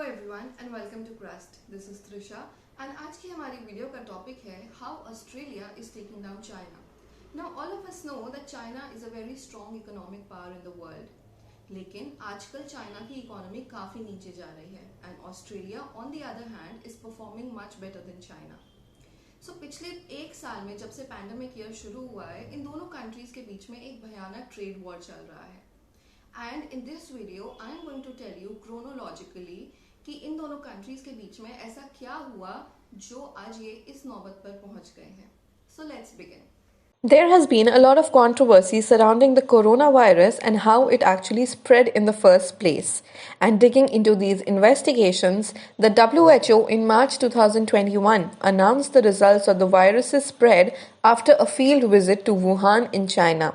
Hello everyone and welcome to Crust. This is Trisha and आज की हमारी वीडियो का टॉपिक है how Australia is taking down China. Now all of us know that China is a very strong economic power in the world, लेकिन आजकल China की economy काफी नीचे जा रही है and Australia on the other hand is performing much better than China. So पिछले एक साल में जब से पैंडेमिक ईयर शुरू हुआ है, इन दोनों कंट्रीज के बीच में एक भयानक ट्रेड वॉर चल रहा है। And in this video I am going to tell you chronologically कि इन दोनों कंट्रीज के बीच में ऐसा क्या हुआ जो आज ये इस नौबत पर पहुंच गए हैं। So let's begin. There has been a lot of controversy surrounding the coronavirus and how it actually spread in the first place. And digging into these investigations, the WHO in March 2021 announced the results of the virus's spread after a field visit to Wuhan in China.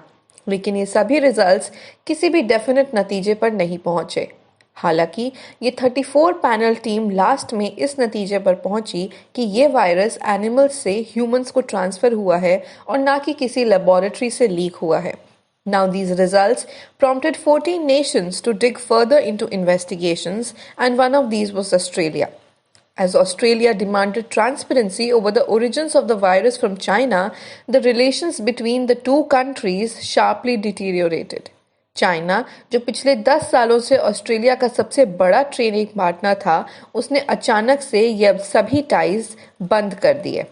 लेकिन ये सभी results किसी भी definite नतीजे पर नहीं पहुंचे। हालांकि ये 34 पैनल टीम लास्ट में इस नतीजे पर पहुंची कि ये वायरस एनिमल्स से ह्यूमंस को ट्रांसफर हुआ है और ना कि किसी लेबोरेटरी से लीक हुआ है। Now these results prompted 14 nations to dig further into investigations, and one of these was Australia. As Australia demanded transparency over the origins of the virus from China, the relations between the two countries sharply deteriorated. China, जो पिछले 10 सालों से Australia का सबसे बड़ा trading partner था, उसने अचानक से ये सभी टाइज बंद कर दिए।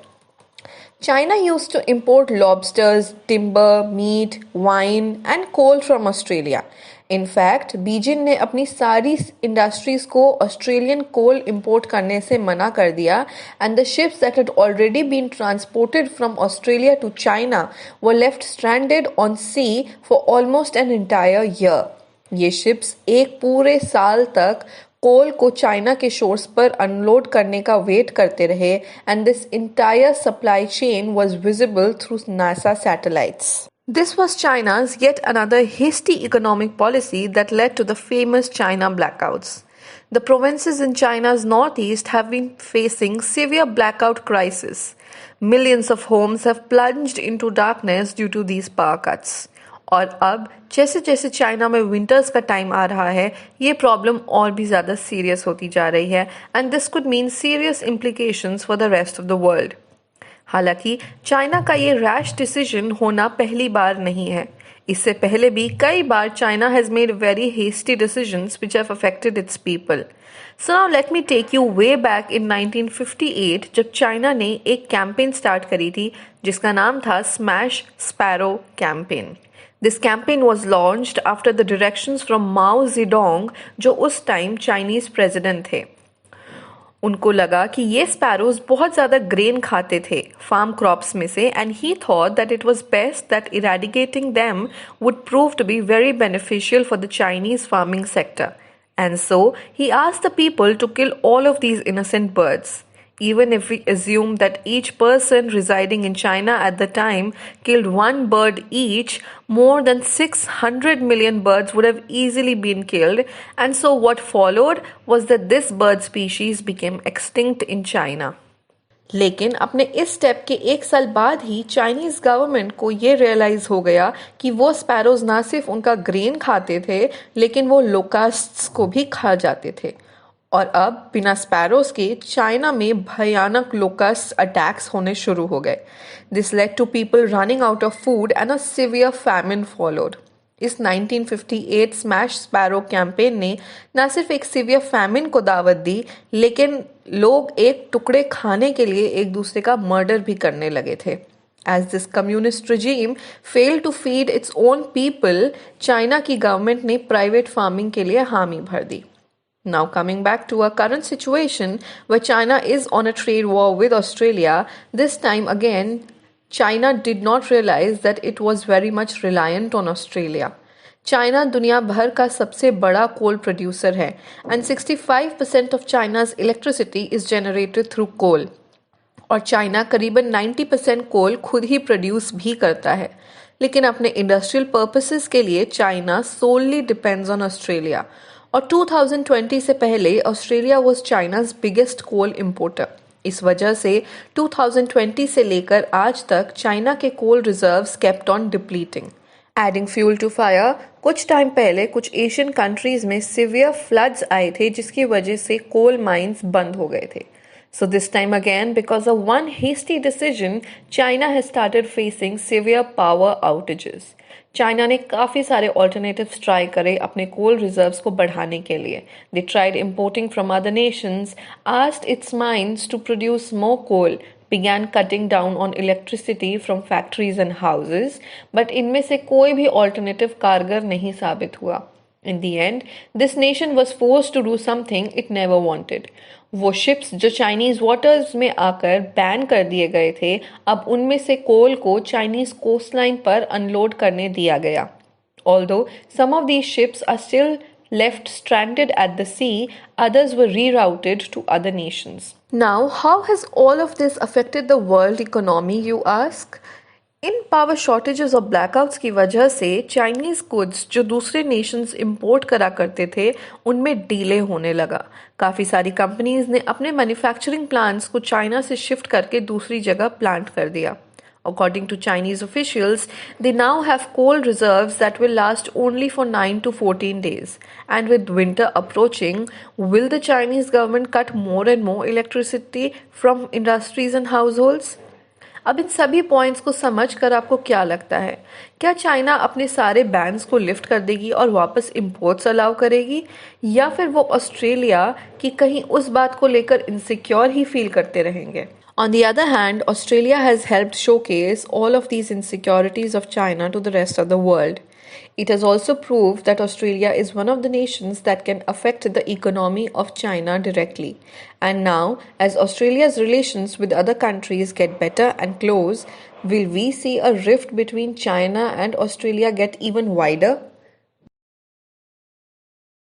China used to import lobsters, timber, meat, wine and coal from Australia. In fact, Beijing ने अपनी सारी इंडस्ट्रीज को ऑस्ट्रेलियन कोल इंपोर्ट करने से मना कर दिया and the ships that had already been transported from Australia to China were left stranded on sea for almost an entire year. ये शिप्स एक पूरे साल तक कोल को चाइना के शोर्स पर अनलोड करने का वेट करते रहे and this entire supply chain was visible through NASA satellites. This was China's yet another hasty economic policy that led to the famous China blackouts. The provinces in China's northeast have been facing severe blackout crisis. Millions of homes have plunged into darkness due to these power cuts. और अब जैसे जैसे China में winters का time आ रहा है, ये problem और भी ज़्यादा सीरियस होती जा रही है and this could mean serious implications for the rest of the world. हालांकि चाइना का ये रैश डिसीजन होना पहली बार नहीं है। इससे पहले भी कई बार China has made very hasty decisions which have affected its people. So now let me take you way back in 1958 जब चाइना ने एक कैंपेन स्टार्ट करी थी जिसका नाम था smash sparrow campaign. This campaign was launched after the directions from Mao Zedong, जो उस टाइम चाइनीज प्रेसिडेंट थे। उनको लगा कि ये स्पैरोज बहुत ज़्यादा ग्रेन खाते थे फार्म क्रॉप्स में से and he thought that it was best that eradicating them would prove to be very beneficial for the Chinese farming sector and so he asked the people to kill all of these innocent birds. Even if we assume that each person residing in China at the time killed one bird each, more than 600 million birds would have easily been killed. And so what followed was that this bird species became extinct in China. लेकिन अपने इस step के एक साल बाद ही Chinese government को ये realise हो गया कि वो स्पैरोज ना सिर्फ उनका ग्रेन खाते थे, लेकिन वो लोकास्ट्स को भी खा जाते थे। और अब बिना स्पैरोज के चाइना में भयानक लोकस्ट अटैक्स होने शुरू हो गए। This led to people running out of food and a severe famine followed. इस 1958 स्मैश स्पैरो कैंपेन ने न सिर्फ एक सिवियर फैमिन को दावत दी, लेकिन लोग एक टुकड़े खाने के लिए एक दूसरे का मर्डर भी करने लगे थे। As this communist regime failed to feed its own people, China की गवर्नमेंट ने प्राइवेट फार्मिंग के लिए हामी भर दी। Now coming back to our current situation where China is on a trade war with Australia, this time again, China did not realize that it was very much reliant on Australia. China दुनिया भर का सबसे बड़ा coal producer है and 65% of China's electricity is generated through coal. और China करीबन 90% कोल खुद ही produce भी करता है, लेकिन अपने इंडस्ट्रियल पर्पसेस के लिए China solely depends on Australia. और 2020 से पहले Australia was China's biggest coal importer. इस वजह से 2020 से लेकर आज तक चाइना के coal reserves kept on depleting. Adding fuel to fire, कुछ टाइम पहले कुछ एशियन कंट्रीज में सिवियर फ्लड्स आए थे जिसकी वजह से कोल माइंस बंद हो गए थे. So this time again, because of one hasty decision, China has started facing severe power outages. China ने काफ़ी सारे alternatives ट्राई करे अपने कोल रिजर्व्स को बढ़ाने के लिए. They tried importing from other nations, asked its mines to produce more coal, began cutting down on electricity from factories and houses, but इनमें से कोई भी alternative कारगर नहीं साबित हुआ. In the end, this nation was forced to do something it never wanted. वो ships जो चाइनीज वाटर्स में आकर बैन कर दिए गए थे, अब उनमें से कोल को चाइनीज कोस्टलाइन पर अनलोड करने दिया गया. Although some of these ships are still left stranded at the sea, others were rerouted to other nations. Now, how has all of this affected the world economy, you ask? In power shortages और blackouts की वजह से Chinese goods जो दूसरे Nations import करा करते थे उनमें डिले होने लगा. काफ़ी सारी कंपनीज ने अपने मैन्युफैक्चरिंग प्लांट्स को चाइना से शिफ्ट करके दूसरी जगह प्लांट कर दिया. According to Chinese officials, they now have coal reserves that will last only for 9 to 14 days. And with winter approaching, will the Chinese government cut more and more electricity from industries and households? अब इन सभी points को समझकर आपको क्या लगता है? क्या China अपने सारे बैन्स को लिफ्ट कर देगी और वापस इंपोर्ट्स अलाउ करेगी, या फिर वो ऑस्ट्रेलिया की कहीं उस बात को लेकर इनसिक्योर ही फील करते रहेंगे? On the other hand, Australia has helped showcase all of these insecurities of China to the rest of the world. It has also proved that Australia is one of the nations that can affect the economy of China directly. And now, as Australia's relations with other countries get better and close, will we see a rift between China and Australia get even wider?